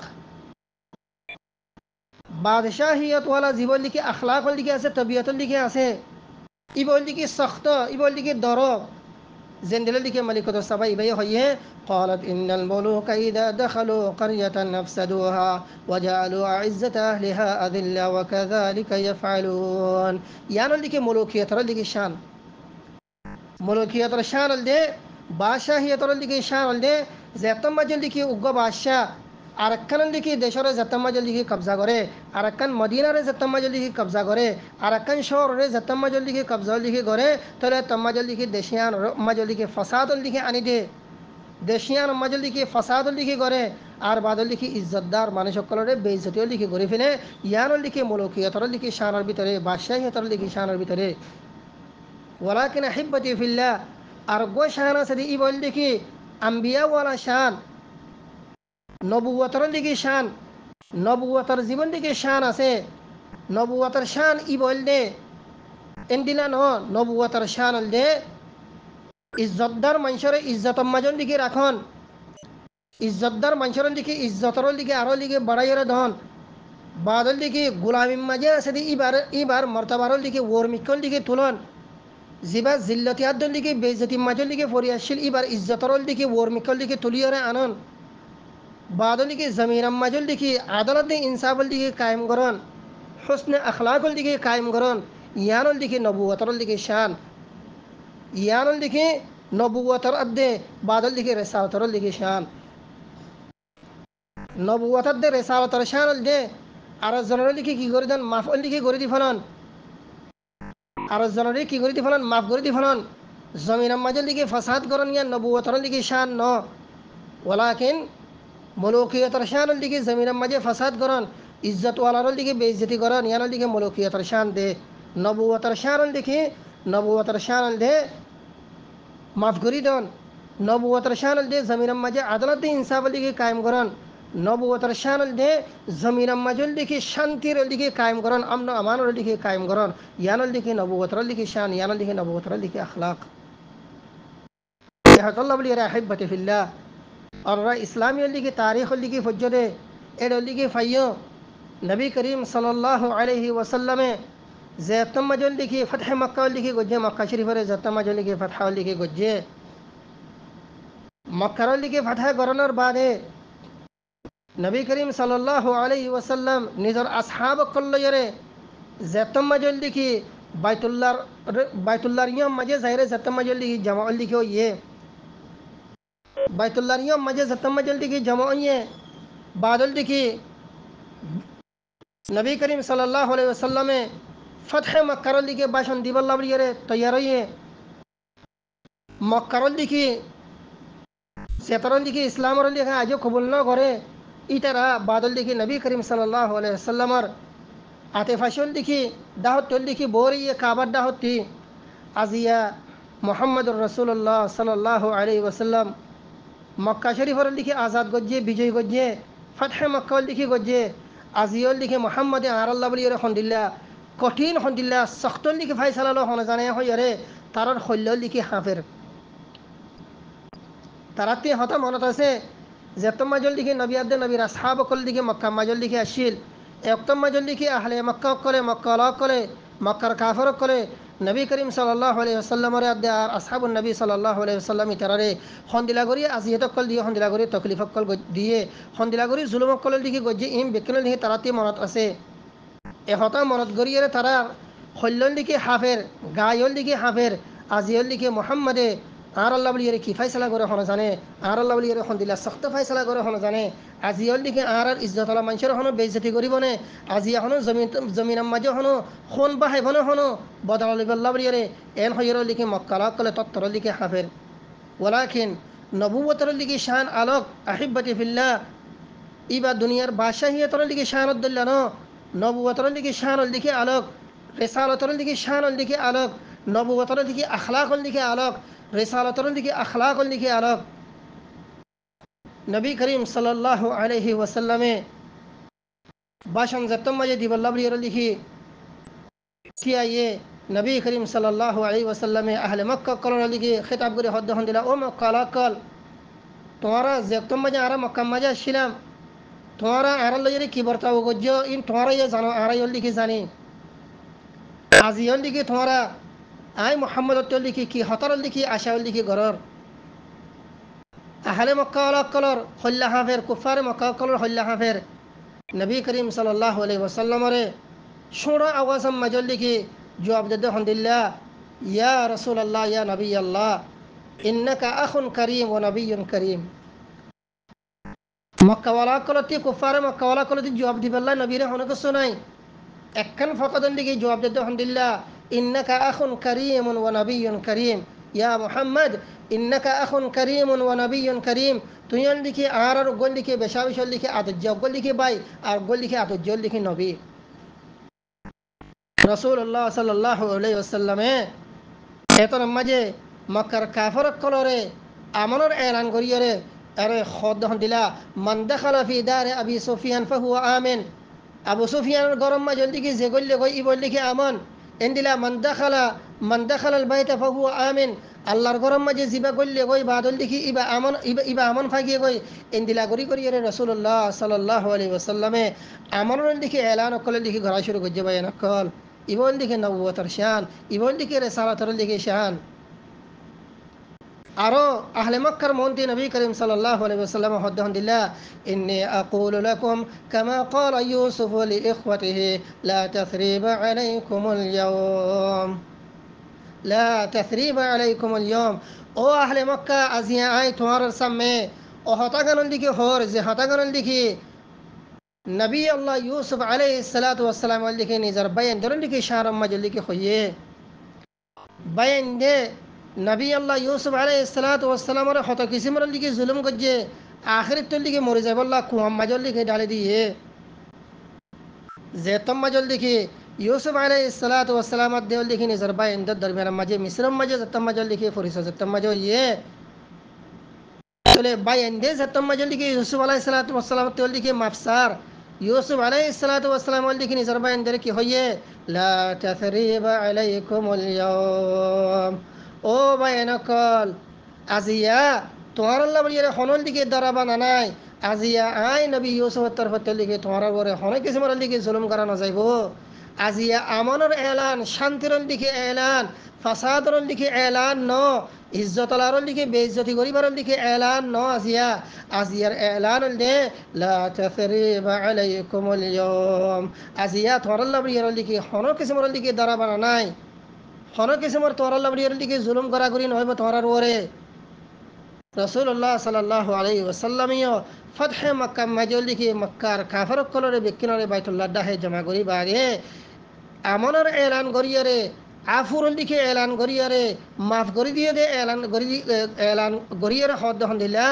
বাদশাহিয়ত ওয়ালা জীবন লিখে আখলাক লিখে আছে তবিয়ত লিখে আছে ইবল লিখে সখ্ত ইবল লিখে দরব জেন্দেল লিখে মালিকত সাবা ইবাই হইয়ে قالت ان الملوك اذا دخلوا قريه نفسدوها وجعلوا عزه اهلها اذله وكذلك يفعلون ইয়ান লিখে মুলুকিয়তর লিখে শান মুলুকিয়তর শান দে বাদশাহিয়তর লিখে শান দে যেতম মাঝে লিখে উগ্র বাদশাহ আরাকান লিখি দেশের জাতাম মাঝে লিখি কবজা করে আরাকান মদিনারে জাতাম মাঝে লিখি কবজা করে আরাকান শহরে জাতাম মাঝে লিখি কবজা লিখি করে তাহলে তম্মাজে লিখি দেশিয়ান মাঝে লিখি ফসাদ লিখি আনি দে দেশিয়ান মাঝে লিখি ফসাদ লিখি করে আর বাদ লিখি ইজ্জতদার মানুষ সকলের বেইজ্জতিও লিখি করে ফেলে ইয়ান লিখি মুলুকিয়তর লিখি শানের ভিতরে বাদশাহিয়তর লিখি শানের ভিতরে ওয়ালাকিন আহিব্বতি ফিল্লাহ আর গো শান আছে ই বল লিখি আম্বিয়া ওয়ালা শান নবুয়তর দিকে শান নবুয়তর জীবন দিকে শান আছে নবুয়তর শান ই বল দে এন্দিলা ন নবুয়তর শান দে ইজ্জতদার মানুষের ইজ্জত মাজন দিকে রাখন ইজ্জতদার মানুষের দিকে ইজ্জতর দিকে আরো লিখে বাড়াইয়ের ধন বাদল দিকে গোলামির মাঝে আছে দি ইবার মর্তাবারল দিকে ওর্মিকল দিকে তুলন জিবা জিল্লতি আদল দিকে বেজতি মাজল দিকে ফরিয়াশিল ইবার ইজ্জতরল দিকে ওর্মিকল দিকে তুলিয়রে আনন বাদল দিকে জমিরাম মাজল দিকে আদালত ইনসাফল দিকে কায়েম করন হুসনে আখলাকল দিকে কায়েম করন ইয়ানল দিকে নবুয়তরল দিকে শান ইয়ানল দিকে নবুয়তর আদে বাদল দিকে রেসালতরল দিকে শান নবুয়তর দে রেসালতর শানল দে আর জনের দিকে কি করে দেন মাফল দিকে করে দি ফলন আর জনের কি করে দি ফলন মাফ করে দি ফলন জমিরাম মাজল দিকে ফাসাদ করন ইয়া নবুয়তরল দিকে শান ন ওলাকিন মলুকিয়তর শানল দিকে জমিরাম মাঝে ফাসাদ করন ইজ্জত ওয়ালারল দিকে বেইজ্জতি করন ইয়ানল দিকে মলুকিয়তর শান দে নবুয়তর শানল দিকে নবুয়তর শানল দে মাফ করি দন নবুয়তর শানল দে জমিরাম মাঝে আদালত ইনসাফল দিকে কায়েম করন নবুয়তর শানল দে জমিরাম মাজল দিকে শান্তির দিকে কায়েম করন আমন আমানর দিকে কায়েম করন ইয়ানল দিকে নবুয়তর দিকে শান ইয়ানল দিকে নবুয়তর দিকে আখলাক ইহাতাল্লাহ বলি রাহিবতি ফিল্লাহ और इस्लामी की तारीख़ की फज्जद एडली की फ़ैयो नबी करीम सल्लल्लाहु अलैहि वसल्लम ज़ैतम मजल की फ़तह मक्का की गुज्जे मक्का शरीफ ज़ैतम मजल की फ़तह की गुज्जे मक्का की फ़तह गरनर बाद नबी करीम सल्लल्लाहु अलैहि वसल्लम निजर असहाब कल्लयरे ज़ैतम मजल की बैतुल्लाह यम मजे ज़ाहिर ज़ैतम मजल की जमाअल की ये बैतुल्लाह यम मजे ज़ैतम मजल की जमाअल ये बादल की नबी करीम सल्लल्लाहु अलैहि वसल्लम फ़तह मक्का के बाशन दिबल्ला बलियरे तैयार है मक्का की सेतरन की इस्लाम लिखा आज कबूल न करे इतरा बादल दिखी नबी करीम सल्लल्लाहु अलैहि वसल्लम आते फाशल दिखी दाहत तल दिखी बोरी ये काबर दाहत थी आजिया मोहम्मद रसूलुल्लाह सल्लल्लाहु अलैहि वसल्लम मक्का शरीफ दिखी आज़ाद गज्जे विजय गज्जे फ़तह मक्का दिखी गज्जे आजियल दिखी मोहम्मद आरल्ला बलियर खंडिल्ला कठिन खंडिल्ला सख्तल दिखी फाइसला होना जाने हो यारे तारर खल्यल दिखी हाफिर তারাতে হতা মনত আছে যেতম মাজল দিকে নবী আদে নবীর আসহাব কল দিকে মক্কা মাজল দিকে আসিল একতম মাজল দিকে আহলে মক্কা কলে মক্কা লা কলে মক্কার কাফর কলে নবী করিম সাল্লাল্লাহু আলাইহি ওয়াসাল্লামের আদে আর আসহাবুন নবী সাল্লাল্লাহু আলাইহি ওয়াসাল্লাম ইতারারে হন্দিলা করি আজিয়ত কল দিয়ে হন্দিলা করি তকলিফ কল দিয়ে হন্দিলা করি জুলুম কল দিকে গজ্জে ইম বেকল দিকে তারাতে মনত আছে এ হতা মনত গরিয়ে তারা হল্লল দিকে হাফের গায়ল দিকে হাফের আজিয়ল দিকে মুহাম্মদে আর আল্লাহ বলি কি ফাইসলা করে হন জানে আর আল্লাহ বলি এখন দিলা সখ্ত ফাইসলা করে হন জানে আজিয়ল দিকে আর ইজ্জত আলা মানুষের হনো বেইজ্জতি করিব নে আজি এখনো জমিন মাঝে হনো খুন বাহাইব না হনো বদল আল্লাহ বলি এন হইর লিখে মক্কালা কলে তত্তর লিখে হাফের ওলাকিন নবুয়তর লিখে শান আলোক আহিব্বতি ফিল্লাহ ইবা দুনিয়ার বাদশাহিয়তর লিখে শান উদ্দুল্লাহ ন নবুয়তর লিখে শান লিখে আলোক রেসালতর লিখে শান লিখে আলোক নবুয়তর লিখে আখলাক লিখে আলোক রেসালতর দিকে আখলাক লিখে আলোক নবী করিম সাল্লাল্লাহু আলাইহি ওয়াসাল্লামে বাশন জতম মাঝে দিবল্লা বলির লিখি কিয়া ये নবী করিম সাল্লাল্লাহু আলাইহি ওয়াসাল্লামে আহলে মক্কা কলর লিখে খিতাব করে হদ্দ হন্দিলা ও মক্কা লাকল তোমারা জতম মাঝে আর মক্কা মাঝে ছিলাম তোমারা আর লইরে কি বর্তাও গজ্জ ইন তোমারা ये জানো আর লিখে জানি আজিয়ল লিখে তোমারা আই মোহাম্মদ লিখি কি হতর লিখি আশাউল লিখি গরর আহলে মক্কা কলর হল্লা হাফের কুফার মক্কা কলর হল্লা হাফের নবী করিম সাল্লাল্লাহু আলাইহি ওয়াসাল্লামরে শুরা আওয়াজম মাজল লিখি জবাব দে হন্দিল্লাহ ইয়া রাসূলুল্লাহ ইয়া নবী আল্লাহ ইন্নাকা আখুন করিম ওয়া নবিয়্যুন করিম মক্কা কলতি কুফার মক্কা কলতি জবাব দিবাল্লাহ নবীরে হনকে শোনাই একখান ফকদন লিখি জবাব দে হন্দিল্লাহ إنك أخ كريم ونبي كريم يا محمد إنك أخ كريم ونبي كريم تيان لكي آرر قول لكي بشاوش لكي أتجاو قول لكي باي آر قول لكي أتجاو لكي نبي رسول الله صلى الله عليه وسلم এতন মাঝে মক্কার কাফর কলরে আমনের এলান করিয়ে আরে খদ দিলা মান দাখালা ফি দারে আবি সুফিয়ান ফাহুয়া আমিন আবু সুফিয়ানের গরম মাঝে দিকে যে গল্লে কই ই বললি কি আমন এন্দিলা মান দাখালা আল বাইতা ফাহুয়া আমিন আল্লাহর গরম মাঝে জিবা করলে গই বাদল দেখি ইবা আমন ফাঁকিয়ে গই ইন্দিলা গড়ি করি রে রসুল্লাহ সাল্লাল্লাহু আলাইহি ওয়াসাল্লামে আমনের দিকে এলান অকলের দিকে ঘোরা শুরু করছে ভাই নকল ইবল দিকে নবুয়তর শান ইবল দিকে রেসালাতর দিকে শান আরো আহলে মক্কার মন্ত্রী নবী করিম সাল্লাল্লাহু আলাইহি ওয়াসাল্লাম হদ্দাহদিল্লাহ ইন্নী আকুলু লাকুম কামা ক্বালা ইউসুফ লিইখওয়াতিহি লা তাসরিবা আলাইকুমুল ইয়াওম লা তাসরিবা আলাইকুমুল ইয়াওম ও আহলে মক্কা আজিয়া আই তোমার সামনে ও হতাগানন দিকে হর যে হতাগানন দিকে নবী আল্লাহ ইউসুফ আলাইহিস সালাতু ওয়াস সালাম দিকে নিজার বায়ান দরন দিকে শারম মাজল দিকে হইয়ে বায়ান দে নবী আল্লাহ ইউসুফ আলাইহিস সালাতু ওয়াস সালামের হত কিসিমর দিকে জুলুম গজ্জে আখিরাতুল দিকে মরে যাব আল্লাহ কুয়াম মাজল দিকে ডালে দিয়ে জেতম মাজল দিকে ইউসুফ আলাইহিস সালাতু ওয়াস সালামের দেওল দিকে নিজার বায়ান দরমিয়ান মাঝে মিসরম মাঝে জেতম মাজল দিকে ফরিসা জেতম মাজল ইয়ে চলে বায়ান দে জেতম মাজল দিকে ইউসুফ আলাইহিস সালাতু ওয়াস সালামের দেওল দিকে মাফসার ইউসুফ আলাইহিস সালাতু ওয়াস সালাম দিকে নিজার বায়ান দরে কি হইয়ে লা তাসরিবা আলাইকুমুল ইয়াওম ও বায়ানকল আজিয়া তোমার আল্লাহ বলিয়ে হনল দিকে দরাবা নাই আজিয়া আই নবী ইউসুফের তরফের দিকে তোমার বরে হনে কিসিমর দিকে জুলুম করা না যাইব আজিয়া আমনের এলান শান্তির দিকে এলান ফাসাদর দিকে এলান ন ইজ্জতলার দিকে বেইজ্জতি গরিবার দিকে এলান ন আজিয়া আজিয়ার এলান দে লা তাসরিবা আলাইকুমুল ইয়াওম আজিয়া তোমার আল্লাহ বলিয়ে দিকে হনে কিসিমর দিকে দরাবা নাই হন কিসিমর তোমার আল্লাহ বলিয়ে দিকে জুলুম করা করি নয় তোমার ওরে রসুল্লাহ সাল্লাল্লাহু আলাইহি ওয়াসাল্লামিও ফতহে মক্কা মাজল দিকে মক্কার কাফর কলরে বেকিনরে বাইতুল্লাহ দাহে জমা করি বারে আমনের এলান করিয়ারে আফুরল দিকে এলান করিয়ারে মাফ করে দিয়ে দে এলান করিয়ারে হদ দিলা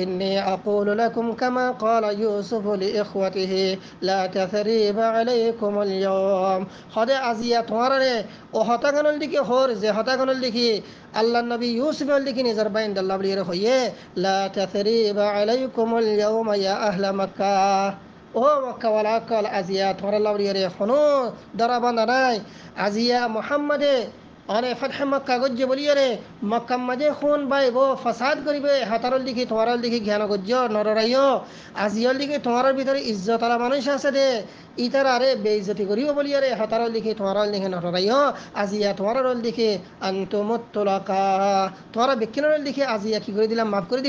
ইন্নী আকুলু লাকুম কামা ক্বালা ইউসুফ লিইখওয়াতিহি লা তাসরিবা আলাইকুমুল ইয়াওম হদে আজিয়া তোমারে ও হতাগানল দিকে হর যে হতাগানল দিকে আল্লাহ নবী ইউসুফের দিকে নিজার বাইন আল্লাহ বলিয়ে হইয়ে লা তাসরিবা আলাইকুমুল ইয়াওম ইয়া আহলা মক্কা ও মক্কাওয়ালা কল আজিয়া তোমার আল্লাহ বলিয়ে হনো দরাবা নাই আজিয়া মোহাম্মদে অনে ফতহে মক্কা গজ্জে বলিয়ে রে মক্কা মাঝে খুন বাইব ফাসাদ করিবে হাতারল দিকে তোমার দিকে জ্ঞান গজ্জ নররাইও আজিয়াল দিকে তোমার ভিতরে ইজ্জত আলা মানুষ আছে দে ইতার আরে বেইজ্জতি করিব বলিয়ে রে হাতারল দিকে তোমার দিকে নররাইও আজিয়া তোমার দিকে আনতুমুত তুলাকা তোমার বেকিনের দিকে আজিয়া কি করে দিলাম মাফ করে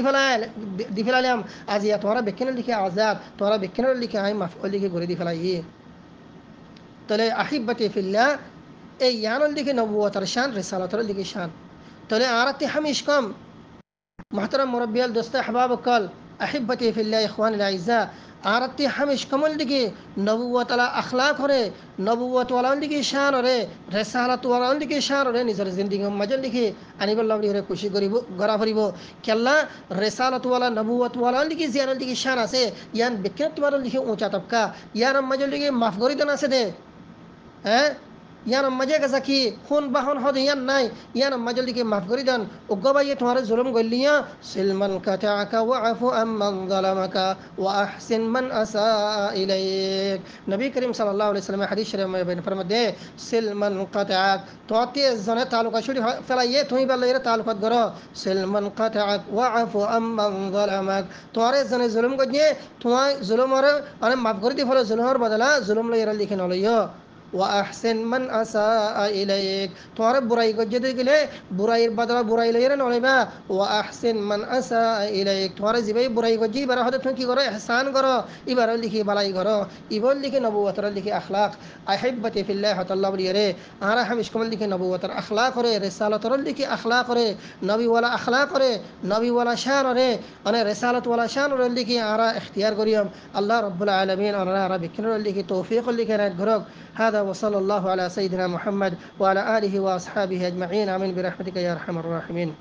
দি ফেলালাম আজিয়া তোমার বেকিনের দিকে আজাদ তোমার বেকিনের দিকে আমি মাফ দিকে করে দি ফেলাই তাহলে আহিব্বাতি ফিল্লাহ এই ইয়ানল দিকে নবুয়তর শান রিসালাতর দিকে শান তাহলে আরাতে হামিশ কম محترم مربي الدوست احباب الكل احبتي في الله اخواني الاعزاء আরাতে হামিশ কমল দিকে নবুয়ত আলা আখলাক হরে নবুয়ত ওয়ালান দিকে শান হরে রিসালাত ওয়ালান দিকে শান হরে নিজের জিন্দেগি মজল দিকে আনিবল্লাহ হরে খুশি করিব গরা ফরিব কেল্লা রিসালাত ওয়ালা নবুয়ত ওয়ালান দিকে জিয়ারল দিকে শান আছে ইয়ান বিকরাত ওয়ালান দিকে উঁচা তবকা ইয়ান মজল দিকে মাফ করি দেন আছে দে হ্যাঁ ইয়ান মজে গেছে কি খুন বাহন হদ ইয়ান নাই ইয়ান মজল দিকে মাফ করি দেন উগ্গবা ইয়ে তোমার জুলুম গলিয়া সিলমান কাতাকা ওয়াফু আম্মান যালামাকা ওয়া আহসিন মান আসা ইলাইক নবী করিম সাল্লাল্লাহু আলাইহি ওয়াসাল্লাম হাদিস শরীফ মে বেন ফরমাদে সিলমান কাতাক তোতে জনে তালুকা ছুটি ফেলাইয়ে তুমি বললে তালুকাত গরো সিলমান কাতাক ওয়াফু আম্মান যালামাক তোরে জনে জুলুম গজে তোমার জুলুমর মানে মাফ করে দি ফলে জুলুমর বদলা জুলুম লইরা লিখে নলইও ওয়াহসিন মান আসা ইলাইক তোমার বুরাই গজ্জে গেলে বুরাইয়ের বদলা বুরাই লইরা নলেবা ওয়াহসিন মান আসা ইলাইক তোমার জিবাই বুরাই গজ্জে এবার হতে তুমি কি করো ইহসান করো এবার লিখি বালাই করো ইবল লিখে নবুয়তর লিখে আখলাক আহিব্বতি ফিল্লাহ তাআলা বলিয়ে আরা হামিশ কমল লিখে নবুয়তর আখলাক করে রিসালাতর লিখে আখলাক করে নবী ওয়ালা আখলাক করে নবী ওয়ালা শান করে মানে রিসালাত ওয়ালা শান লিখে আরা ইখতিয়ার করিয়াম আল্লাহ রাব্বুল আলামিন আরা বিকিনর লিখে তৌফিক লিখে রাত ঘরক هذا وصلى الله على سيدنا محمد وعلى آله وأصحابه أجمعين آمين برحمتك يا أرحم الراحمين